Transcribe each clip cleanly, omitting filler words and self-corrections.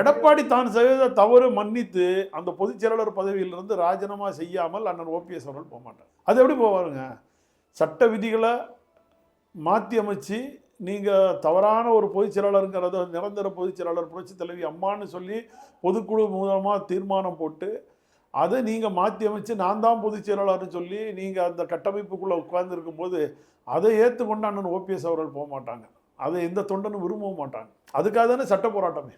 எடப்பாடி தான் செய்த தவறு மன்னித்து அந்த பொதுச் செயலாளர் பதவியிலிருந்து ராஜினாமா செய்யாமல் அண்ணன் ஓபிஎஸ் அவர்கள் போக மாட்டார். அது எப்படி போவாருங்க? சட்ட விதிகளை மாற்றி அமைச்சு நீங்கள் தவறான ஒரு பொதுச் செயலாளருங்கிறத நிரந்தர பொதுச் செயலாளர் புரட்சி தலைவி அம்மான்னு சொல்லி பொதுக்குழு மூலமாக தீர்மானம் போட்டு அதை நீங்கள் மாற்றி அமைச்சு நான் தான் பொதுச் செயலாளர்னு சொல்லி நீங்கள் அந்த கட்டமைப்புக்குள்ளே உட்கார்ந்துருக்கும் போது அதை ஏற்றுக்கொண்டு அண்ணன் ஓபிஎஸ் அவர்கள் போக மாட்டாங்க. அதை எந்த தொண்டனும் விரும்பவும் மாட்டாங்க. அதுக்காக தானே சட்ட போராட்டமே,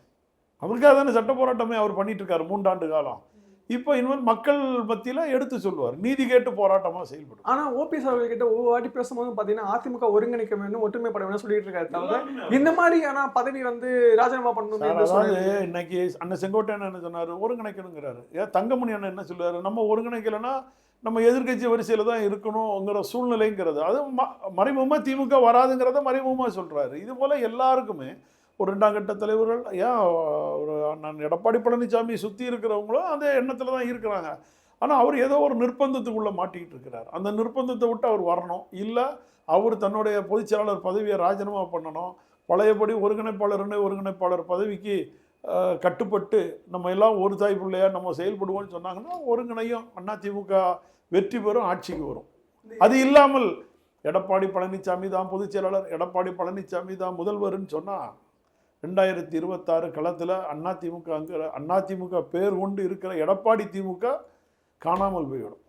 அவருக்காக தானே சட்ட போராட்டமே அவர் பண்ணிட்டு இருக்காரு 3 ஆண்டு காலம். இப்போ இனிமேல் மக்கள் மத்தியில் எடுத்து சொல்லுவார், நீதி கேட்டு போராட்டமாக செயல்படும். ஆனால் ஓபிஎஸ் அவர்கிட்ட ஒவ்வொரு வாட்டி பேசும்போது பார்த்தீங்கன்னா அதிமுக ஒருங்கிணைக்க வேண்டும், ஒற்றுமைப்பட வேண்டும் சொல்லிட்டு இருக்காரு. தவிர இந்த மாதிரியான பதவி வந்து ராஜினாமா பண்ணணும். அதாவது இன்னைக்கு அண்ணன் செங்கோட்டையன் என்ன சொன்னார், ஒருங்கிணைக்கணுங்கிறாரு. ஏன் தங்கமணி அண்ணன் என்ன சொல்லுவார், நம்ம ஒருங்கிணைக்கலைன்னா நம்ம எதிர்கட்சி வரிசையில் தான் இருக்கணுங்கிற சூழ்நிலைங்கிறது அது மறைமுகமாக திமுக வராதுங்கிறத மறைமுகமாக சொல்கிறாரு. இது போல் எல்லாருக்குமே ஒரு 2ஆம் கட்ட தலைவர்கள் ஏன் ஒரு நான் எடப்பாடி பழனிசாமி சுற்றி இருக்கிறவங்களும் அந்த எண்ணத்தில் தான் இருக்கிறாங்க. ஆனால் அவர் ஏதோ ஒரு நிர்பந்தத்துக்குள்ளே மாட்டிக்கிட்டு இருக்கிறார். அந்த நிர்பந்தத்தை விட்டு அவர் வரணும், இல்லை அவர் தன்னுடைய பொதுச் செயலாளர் பதவியை ராஜினாமா பண்ணணும், பழையபடி ஒருங்கிணைப்பாளர் பதவிக்கு கட்டுப்பட்டு நம்ம எல்லாம் ஒரு தாய் பிள்ளையாக நம்ம செயல்படுவோம்னு சொன்னாங்கன்னா ஒருங்கிணையும் அதிமுக வெற்றி பெறும், ஆட்சிக்கு வரும். அது இல்லாமல் எடப்பாடி பழனிசாமி தான் பொதுச் செயலாளர், எடப்பாடி பழனிசாமி தான் முதல்வர்னு சொன்னால் 2026 களத்தில் அதிமுக பேர் கொண்டு இருக்கிற எடப்பாடி திமுக காணாமல் போய்விடும்.